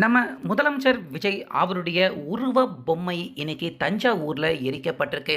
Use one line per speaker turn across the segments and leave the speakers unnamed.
நம்ம முதலமைச்சர் விஜய் அவருடைய உருவ பொம்மை இன்னைக்கு தஞ்சாவூர்ல எரிக்கப்பட்டிருக்கு.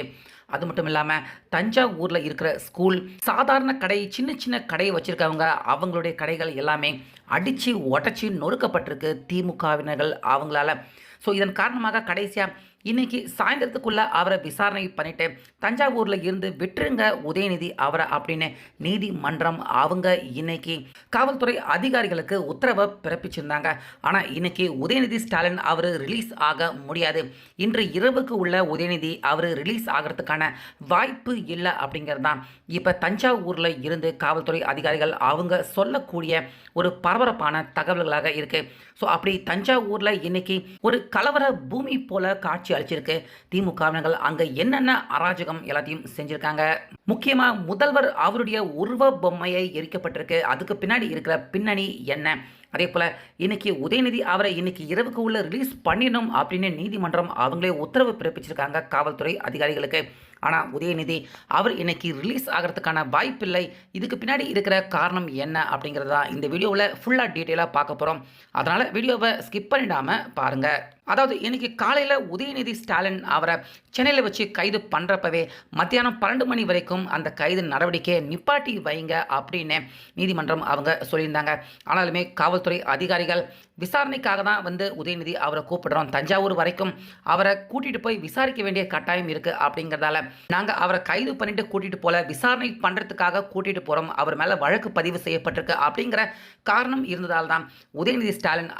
அது மட்டும் இல்லாம தஞ்சாவூர்ல இருக்கிற ஸ்கூல், சாதாரண கடை, சின்ன சின்ன கடை வச்சிருக்கவங்க அவங்களுடைய கடைகள் எல்லாமே அடிச்சு உடைச்சு நொறுக்கப்பட்டிருக்கு திமுகவினர்கள் அவங்களால. ஸோ இதன் காரணமாக கடைசியா இன்னைக்கு சாயந்தரத்துக்குள்ள அவரை விசாரணை பண்ணிட்டு தஞ்சாவூர்ல இருந்து விட்டுருங்க உதயநிதி அவரை அப்படின்னு நீதிமன்றம் அவங்க இன்னைக்கு காவல்துறை அதிகாரிகளுக்கு உத்தரவை பிறப்பிச்சிருந்தாங்க. ஆனால் இன்னைக்கு உதயநிதி ஸ்டாலின் அவர் ரிலீஸ் ஆக முடியாது. இன்று இரவுக்கு உள்ள உதயநிதி அவர் ரிலீஸ் ஆகிறதுக்கான வாய்ப்பு இல்லை அப்படிங்கிறது தான் இப்போ தஞ்சாவூரில் இருந்து காவல்துறை அதிகாரிகள் அவங்க சொல்லக்கூடிய ஒரு பரபரப்பான தகவல்களாக இருக்கு. ஸோ அப்படி தஞ்சாவூரில் இன்னைக்கு ஒரு கலவர பூமி போல காட்சி அளிச்சிருக்கு. திமுகவினர்கள் அங்கே என்னென்ன அராஜகம் எல்லாத்தையும் செஞ்சிருக்காங்க. முக்கியமாக முதல்வர் அவருடைய உருவ பொம்மையை எரிக்கப்பட்டிருக்கு. அதுக்கு பின்னாடி இருக்கிற பின்னணி என்ன? அதே போல் இன்னைக்கு உதயநிதி அவரை இன்னைக்கு இரவுக்கு உள்ள ரிலீஸ் பண்ணிடணும் அப்படின்னு நீதிமன்றம் அவங்களே உத்தரவு பிறப்பிச்சிருக்காங்க காவல்துறை அதிகாரிகளுக்கு. ஆனால் உதயநிதி அவர் இன்னைக்கு ரிலீஸ் ஆகிறதுக்கான வாய்ப்பில்லை. இதுக்கு பின்னாடி இருக்கிற காரணம் என்ன அப்படிங்கிறது தான் இந்த வீடியோவில் ஃபுல்லாக டீட்டெயிலாக பார்க்க போகிறோம். அதனால் வீடியோவை ஸ்கிப் பண்ணிடாமல் பாருங்கள். அதாவது இன்னைக்கு காலையில் உதயநிதி ஸ்டாலின் அவரை சென்னையில் வச்சு கைது பண்ணுறப்பவே மத்தியானம் 12 மணி வரைக்கும் அந்த கைது நடவடிக்கையை நிப்பாட்டி வைங்க அப்படின்னு நீதிமன்றம் அவங்க சொல்லியிருந்தாங்க. ஆனாலுமே காவல்துறை அதிகாரிகள் விசாரணைக்காக தான் உதயநிதி அவரை கூப்பிடுறோம், தஞ்சாவூர் வரைக்கும் அவரை கூட்டிகிட்டு போய் விசாரிக்க வேண்டிய கட்டாயம் இருக்குது அப்படிங்கிறதால நாங்கள் அவரை கைது பண்ணிட்டு கூட்டிகிட்டு போல, விசாரணை பண்ணுறதுக்காக கூட்டிகிட்டு போகிறோம், அவர் மேலே வழக்கு பதிவு செய்யப்பட்டிருக்கு அப்படிங்கிற காரணம் இருந்ததால் தான் உதயநிதி ஸ்டாலின்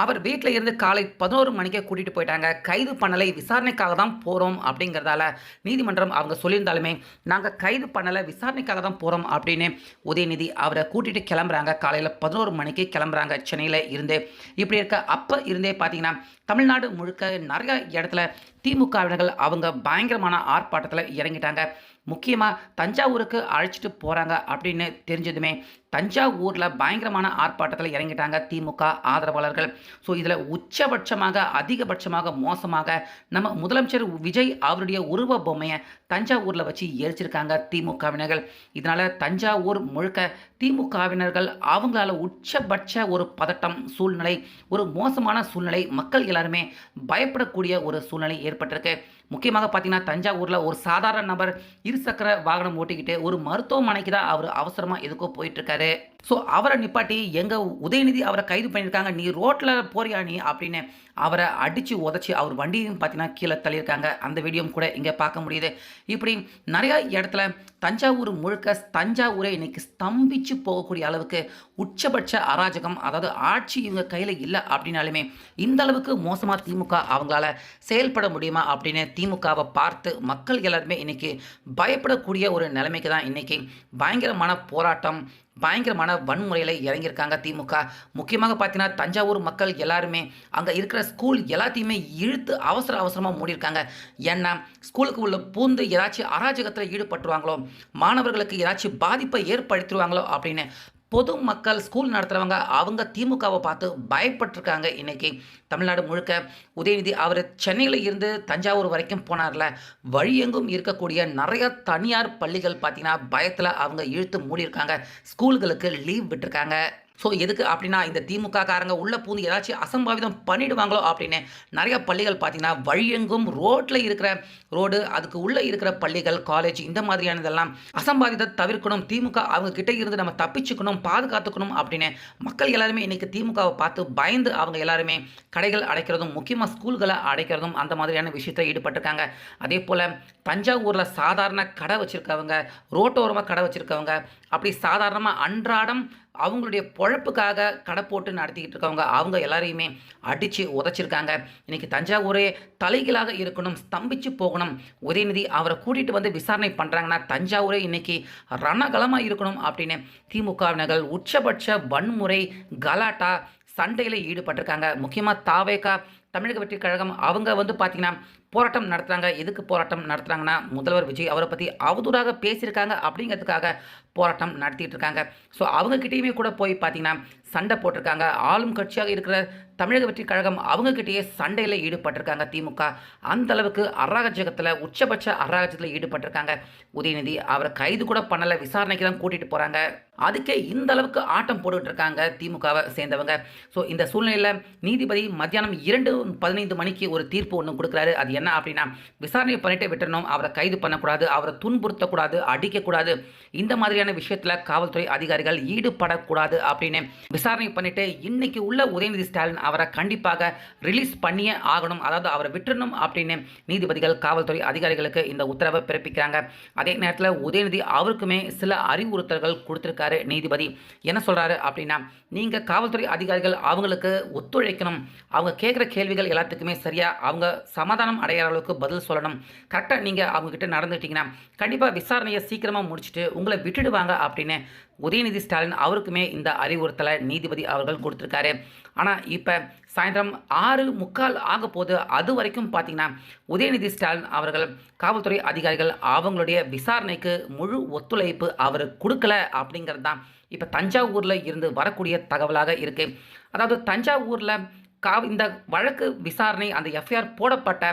அவர் வீட்டில் இருந்து காலை 11 மணிக்கே கூட்டிகிட்டு போயிட்டாங்க. கைது பண்ணலை, விசாரணைக்காக தான் போகிறோம் அப்படிங்கிறதால நீதிமன்றம் அவங்க சொல்லியிருந்தாலுமே நாங்கள் கைது பண்ணலை, விசாரணைக்காக தான் போகிறோம் அப்படின்னு உதயநிதி அவரை கூட்டிகிட்டு கிளம்புறாங்க. காலையில் 11 மணிக்கு கிளம்புறாங்க சென்னையில் இருந்து. இப்படி இருக்க அப்போ இருந்தே பார்த்தீங்கன்னா தமிழ்நாடு முழுக்க நிறைய இடத்துல திமுகவினர்கள் அவங்க பயங்கரமான ஆர்ப்பாட்டத்தில் இறங்கிட்டாங்க. முக்கியமாக தஞ்சாவூருக்கு அழைச்சிட்டு போகிறாங்க அப்படின்னு தெரிஞ்சதுமே தஞ்சாவூரில் பயங்கரமான ஆர்ப்பாட்டத்தில் இறங்கிட்டாங்க திமுக ஆதரவாளர்கள். ஸோ இதில் உச்சபட்சமாக அதிகபட்சமாக மோசமாக நம்ம முதலமைச்சர் விஜய் அவருடைய உருவ பொம்மையை தஞ்சாவூரில் வச்சு எரிச்சிருக்காங்க திமுகவினர்கள். இதனால் தஞ்சாவூர் முழுக்க திமுகவினர்கள் அவங்களால உச்சபட்ச ஒரு பதட்டம் சூழ்நிலை, ஒரு மோசமான சூழ்நிலை, மக்கள் எல்லாருமே பயப்படக்கூடிய ஒரு சூழ்நிலை ஏற்பட்டிருக்கு. முக்கியமாக பார்த்தீங்கன்னா தஞ்சாவூரில் ஒரு சாதாரண நபர் இருசக்கர வாகனம் ஓட்டிக்கிட்டு ஒரு மருத்துவமனைக்கு தான் அவர் அவசரமாக எதுக்கோ போயிட்டுருக்காரு. ஸோ அவரை நிப்பாட்டி எங்கள் உதயநிதி அவரை கைது பண்ணியிருக்காங்க, நீ ரோட்டில் போறியா நீ அப்படின்னு அவரை அடித்து உதச்சி அவர் வண்டியும் பார்த்தீங்கன்னா கீழே தள்ளியிருக்காங்க. அந்த வீடியோவும் கூட இங்கே பார்க்க முடியுது. இப்படி நிறையா இடத்துல தஞ்சாவூர் முழுக்க தஞ்சாவூரை இன்னைக்கு ஸ்தம்பிச்சு போகக்கூடிய அளவுக்கு உச்சபட்ச அராஜகம், அதாவது ஆட்சி இவங்க கையில் இல்லை அப்படின்னாலுமே இந்த அளவுக்கு மோசமாக திமுக அவங்களால செயல்பட முடியுமா அப்படின்னு திமுகவை பார்த்து மக்கள் எல்லாருமே இன்னைக்கு பயப்படக்கூடிய ஒரு நிலைமைக்கு தான் இன்னைக்கு பயங்கரமான போராட்டம், பயங்கரமான வன்முறையில் இறங்கியிருக்காங்க திமுக. முக்கியமாக பார்த்தீங்கன்னா தஞ்சாவூர் மக்கள் எல்லாருமே அங்கே இருக்கிற ஸ்கூல் எல்லாத்தையுமே இழுத்து அவசரமாக மூடியிருக்காங்க. ஏன்னா ஸ்கூலுக்கு உள்ள பூந்து ஏதாச்சும் அராஜகத்தில் ஈடுபட்டுருவாங்களோ, மாணவர்களுக்கு ஏதாச்சும் பாதிப்பை ஏற்படுத்திடுவாங்களோ அப்படின்னு பொதுமக்கள், ஸ்கூல் நடத்துகிறவங்க அவங்க திமுகவை பார்த்து பயப்பட்டிருக்காங்க. இன்னைக்கு தமிழ்நாடு முழுக்க உதயநிதி அவர் சென்னையில் இருந்து தஞ்சாவூர் வரைக்கும் போனார்ல, வழியெங்கும் இருக்கக்கூடிய நிறைய தனியார் பள்ளிகள் பார்த்தீங்கன்னா பயத்தில் அவங்க இழுத்து மூடியிருக்காங்க, ஸ்கூல்களுக்கு லீவ் விட்டுருக்காங்க. ஸோ எதுக்கு அப்படின்னா இந்த திமுக காரங்க உள்ளே பூந்து ஏதாச்சும் அசம்பாவிதம் பண்ணிடுவாங்களோ அப்படின்னு நிறைய பள்ளிகள் பார்த்தீங்கன்னா வழியெங்கும் ரோட்டில் இருக்கிற ரோடு, அதுக்கு உள்ளே இருக்கிற பள்ளிகள், காலேஜ், இந்த மாதிரியானதெல்லாம் அசம்பாவிதத்தை தவிர்க்கணும், திமுக அவங்க கிட்டே இருந்து நம்ம தப்பிச்சுக்கணும், பாதுகாத்துக்கணும் அப்படின்னு மக்கள் எல்லாருமே இன்றைக்கி திமுகவை பார்த்து பயந்து அவங்க எல்லாருமே கடைகள் அடைக்கிறதும், முக்கியமாக ஸ்கூல்களை அடைக்கிறதும் அந்த மாதிரியான விஷயத்தில் ஈடுபட்டிருக்காங்க. அதே போல் தஞ்சாவூரில் சாதாரண கடை வச்சுருக்கவங்க, ரோட்டோரமாக கடை வச்சுருக்கவங்க, அப்படி சாதாரணமாக அன்றாடம் அவங்களுடைய பொழப்புக்காக கடை போட்டு நடத்திக்கிட்டு இருக்கவங்க அவங்க எல்லாரையுமே அடித்து உதச்சிருக்காங்க. இன்றைக்கி தஞ்சாவூரே தலைகளாக இருக்கணும், ஸ்தம்பிச்சு போகணும், உதயநிதி அவரை கூட்டிகிட்டு விசாரணை பண்ணுறாங்கன்னா தஞ்சாவூரே இன்றைக்கி ரணகலமாக இருக்கணும் அப்படின்னு திமுகவினர்கள் உச்சபட்ச வன்முறை, கலாட்டா, சண்டையில் ஈடுபட்டிருக்காங்க. முக்கியமாக தாவேகா தமிழக வெற்றி கழகம் அவங்க பார்த்தீங்கன்னா போராட்டம் நடத்துகிறாங்க. எதுக்கு போராட்டம் நடத்துகிறாங்கன்னா முதல்வர் விஜய் அவரை பற்றி அவதூறாக பேசியிருக்காங்க அப்படிங்கிறதுக்காக போராட்டம் நடத்திட்டு இருக்காங்க. ஸோ அவங்கக்கிட்டேயுமே கூட போய் பார்த்தீங்கன்னா சண்டை போட்டிருக்காங்க. ஆளும் கட்சியாக இருக்கிற தமிழக வெற்றி கழகம் அவங்ககிட்டயே சண்டையில் ஈடுபட்டிருக்காங்க திமுக. அந்த அளவுக்கு அராஜகத்தில் உச்சபட்ச அராஜகத்தில் ஈடுபட்டிருக்காங்க. உதயநிதி அவரை கைது கூட பண்ணலை, விசாரணைக்கு தான் கூட்டிகிட்டு போகிறாங்க. அதுக்கே இந்த அளவுக்கு ஆட்டம் போட்டுக்கிட்டு இருக்காங்க திமுகவை சேர்ந்தவங்க. ஸோ இந்த சூழ்நிலையில் நீதிபதி மத்தியானம் 2:15 மணிக்கு ஒரு தீர்ப்பு ஒன்று கொடுக்குறாரு. அது என்ன அப்படின்னா, விசாரணை பண்ணிட்டு விட்டுறணும், அவரை கைது பண்ணக்கூடாது, அவரை துன்புறுத்தக்கூடாது, அடிக்கக்கூடாது, இந்த மாதிரியான விஷயத்தில் காவல்துறை அதிகாரிகள் ஈடுபடக்கூடாது அப்படின்னு விசாரணை பண்ணிட்டு இன்னைக்கு உள்ள உதயநிதி ஸ்டாலின் அவரை கண்டிப்பாக ரிலீஸ் பண்ணியே ஆகணும், அதாவது அவரை விட்டுறணும் அப்படின்னு நீதிபதிகள் காவல்துறை அதிகாரிகளுக்கு இந்த உத்தரவை பிறப்பிக்கிறாங்க. அதே நேரத்தில் உதயநிதி அவருக்குமே சில அறிவுறுத்தல்கள் கொடுத்திருக்காரு. நீதிபதி என்ன சொல்றாரு அப்படின்னா, நீங்க காவல்துறை அதிகாரிகள் அவங்களுக்கு ஒத்துழைக்கணும், அவங்க கேட்குற கேள்விகள் எல்லாத்துக்குமே சரியா அவங்க சமாதானம் அடைகிற அளவுக்கு பதில் சொல்லணும், கரெக்டாக நீங்க அவங்க கிட்ட நடந்துட்டீங்கன்னா கண்டிப்பாக விசாரணையை சீக்கிரமாக முடிச்சுட்டு உங்களை விட்டுடுவாங்க அப்படின்னு உதயநிதி ஸ்டாலின் அவருக்குமே இந்த அறிவுறுத்தலை நீதிபதி அவர்கள் கொடுத்துருக்காரு. ஆனால் இப்போ சாயந்தரம் 6:45 ஆக போது, அது வரைக்கும் பார்த்தீங்கன்னா உதயநிதி ஸ்டாலின் அவர்கள் காவல்துறை அதிகாரிகள் அவங்களுடைய விசாரணைக்கு முழு ஒத்துழைப்பு அவர் கொடுக்கல அப்படிங்கிறது தான் இப்போ தஞ்சாவூரில் இருந்து வரக்கூடிய தகவலாக இருக்குது. அதாவது தஞ்சாவூரில் இந்த வழக்கு விசாரணை அந்த எஃப்ஐஆர் போடப்பட்ட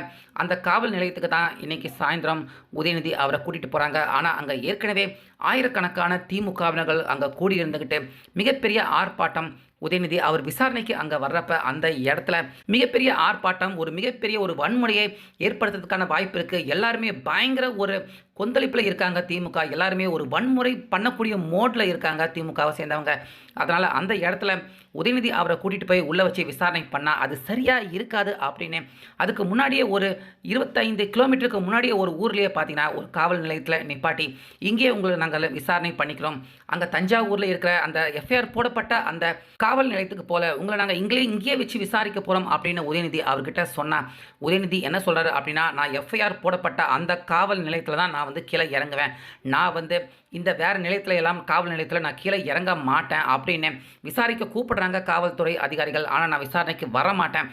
அந்த காவல் நிலையத்துக்கு தான் இன்றைக்கி சாயந்தரம் உதயநிதி அவரை கூட்டிகிட்டு போகிறாங்க. ஆனால் அங்கே ஏற்கனவே ஆயிரக்கணக்கான திமுகவினர்கள் அங்கே கூடியிருந்துக்கிட்டு மிகப்பெரிய ஆர்ப்பாட்டம், உதயநிதி அவர் விசாரணைக்கு அங்கே வர்றப்ப அந்த இடத்துல மிகப்பெரிய ஆர்ப்பாட்டம், ஒரு மிகப்பெரிய ஒரு வன்முறையை ஏற்படுத்துறதுக்கான வாய்ப்பு இருக்குது. எல்லாருமே பயங்கர ஒரு கொந்தளிப்பில் இருக்காங்க. திமுக எல்லாருமே ஒரு வன்முறை பண்ணக்கூடிய மோடில் இருக்காங்க திமுகவை சேர்ந்தவங்க. அதனால் அந்த இடத்துல உதயநிதி அவரை கூட்டிகிட்டு போய் உள்ளே வச்சு விசாரணை பண்ணால் அது சரியாக இருக்காது அப்படின்னு அதுக்கு முன்னாடியே ஒரு 25 கிலோமீட்டருக்கு முன்னாடியே ஒரு ஊர்லேயே பார்த்தீங்கன்னா ஒரு காவல் நிலையத்தில் நிப்பாட்டி இங்கேயே உங்களை நாங்கள் விசாரணை பண்ணிக்கிறோம், அங்கே தஞ்சாவூரில் இருக்கிற அந்த எஃப்ஐஆர் போடப்பட்ட அந்த காவல் நிலையத்துக்கு போல உங்களை நாங்கள் இங்கேயே வச்சு விசாரிக்க போகிறோம் அப்படின்னு உதயநிதி அவர்கிட்ட சொன்னார். உதயநிதி என்ன சொல்கிறாரு அப்படின்னா, நான் எஃப்ஐஆர் போடப்பட்ட அந்த காவல் நிலையத்தில் தான் நான் கீழே இறங்குவேன், நான் இந்த வேறு நிலையத்தில் எல்லாம் காவல் நிலையத்தில் நான் கீழே இறங்க மாட்டேன் அப்படின்னு விசாரிக்க கூப்பிடுறாங்க காவல்துறை அதிகாரிகள். ஆனால் நான் விசாரணைக்கு வர மாட்டேன்,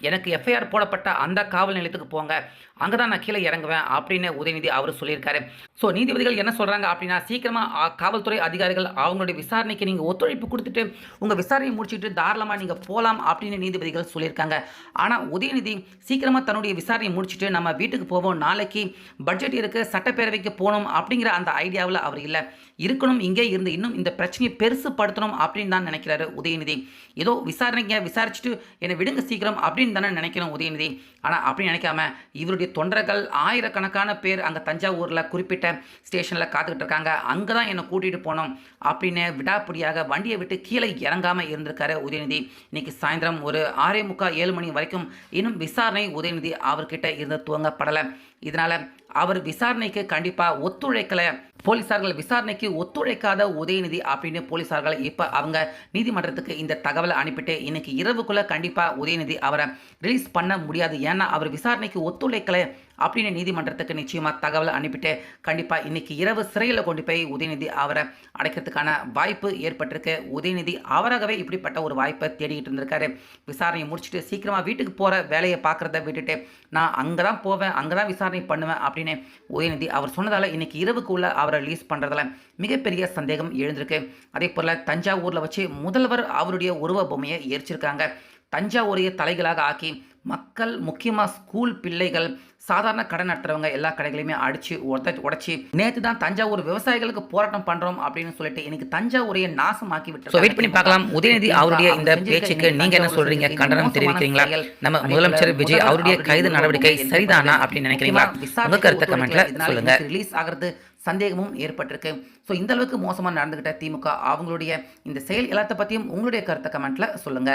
எனக்கு எஃப்ஐஆர் போடப்பட்ட அந்த காவல் நிலையத்துக்கு போங்க, அங்கே தான் நான் கீழே இறங்குவேன் அப்படின்னு உதயநிதி அவர் சொல்லியிருக்காரு. ஸோ நீதிபதிகள் என்ன சொல்கிறாங்க அப்படின்னா, சீக்கிரமாக காவல்துறை அதிகாரிகள் அவங்களுடைய விசாரணைக்கு நீங்கள் ஒத்துழைப்பு கொடுத்துட்டு உங்கள் விசாரணையை முடிச்சுட்டு தாராளமாக நீங்கள் போகலாம் அப்படின்னு நீதிபதிகள் சொல்லியிருக்காங்க. ஆனால் உதயநிதி சீக்கிரமாக தன்னுடைய விசாரணையை முடிச்சுட்டு நம்ம வீட்டுக்கு போவோம், நாளைக்கு பட்ஜெட் இருக்குது, சட்டப்பேரவைக்கு போகணும் அப்படிங்கிற அந்த ஐடியாவில் அவர் இல்லை, இருக்கணும் இங்கே இருந்து இன்னும் இந்த பிரச்சனையை பெருசுப்படுத்தணும் அப்படின்னு தான் நினைக்கிறாரு உதயநிதி. ஏதோ விசாரிச்சுட்டு என்னை விடுங்க சீக்கிரம் அப்படின்னு தானே நினைக்கணும் உதயநிதி. ஆனால் அப்படி நினைக்காம இவருடைய தொண்டர்கள் ஆயிரக்கணக்கான பேர் அங்கே தஞ்சாவூரில் குறிப்பிட்ட ஸ்டேஷனில் காத்துக்கிட்டு இருக்காங்க, அங்கே தான் என்னை கூட்டிகிட்டு போனோம் அப்படின்னு விடாப்பிடியாக வண்டியை விட்டு கீழே இறங்காமல் இருந்திருக்காரு உதயநிதி. இன்னைக்கு சாயந்தரம் ஒரு 6:45-7 மணி வரைக்கும் இன்னும் விசாரணை உதயநிதி அவர்கிட்ட இருந்து துவங்கப்படலை. இதனால் அவர் விசாரணைக்கு கண்டிப்பாக ஒத்துழைக்கலை, போலீஸார்கள் விசாரணைக்கு ஒத்துழைக்காத உதயநிதி அப்படின்னு போலீஸார்கள் இப்போ அவங்க நீதிமன்றத்துக்கு இந்த தகவலை அனுப்பிட்டு இன்னைக்கு இரவுக்குள்ளே கண்டிப்பாக உதயநிதி அவரை ரிலீஸ் பண்ண முடியாது, ஏன்னா அவர் விசாரணைக்கு ஒத்துழைக்கலை அப்படின்னு நீதிமன்றத்துக்கு நிச்சயமாக தகவலை அனுப்பிட்டு கண்டிப்பாக இன்னைக்கு இரவு சிறையில் கொண்டு போய் உதயநிதி அவரை அடைக்கிறதுக்கான வாய்ப்பு ஏற்பட்டிருக்கு. உதயநிதி அவராகவே இப்படிப்பட்ட ஒரு வாய்ப்பை தேடிக்கிட்டு இருந்திருக்காரு. விசாரணையை முடிச்சுட்டு சீக்கிரமாக வீட்டுக்கு போகிற வேலையை பார்க்குறத விட்டுட்டு நான் அங்கே தான் போவேன், அங்கே தான் விசாரணை பண்ணுவேன் அப்படின்னு உதயநிதி அவர் சொன்னதால் இன்னைக்கு இரவுக்குள்ளே அவரை ரிலீஸ் பண்ணுறதுல மிகப்பெரிய சந்தேகம் எழுந்திருக்கு. அதே போல் தஞ்சாவூரில் வச்சு முதல்வர் அவருடைய உருவ பொம்மையை எரிச்சிருக்காங்க. தஞ்சாவூரையை தலைகளாக ஆக்கி மக்கள், முக்கியமாக ஸ்கூல் பிள்ளைகள், சாதாரண கடை நடத்துறவங்க எல்லா கடைகளையுமே அடிச்சு உடச்சி நேற்று தான் தஞ்சாவூர் விவசாயிகளுக்கு போராட்டம் பண்றோம் அப்படின்னு சொல்லிட்டு இன்னைக்கு தஞ்சாவூரையை நாசமாக்கி விட்டு வெயிட் பண்ணி பார்க்கலாம். உதயநிதி அவருடைய இந்த பேச்சுக்கு நீங்க என்ன சொல்றீங்க? கண்டனம் தெரிவிக்கிறீங்களா? நம்ம முதலமைச்சர் விஜய் அவருடைய கைது நடவடிக்கை சரிதானா அப்படின்னு நினைக்கிறீங்களா? உங்க கருத்தை கமெண்ட்ல சொல்லுங்க. ரிலீஸ் ஆகிறது சந்தேகமும் ஏற்பட்டிருக்கு. ஸோ இந்த அளவுக்கு மோசமாக நடந்துகிட்ட திமுக அவங்களுடைய இந்த செயல் எல்லாத்த பற்றியும் உங்களுடைய கருத்தை கமெண்ட்ல சொல்லுங்க.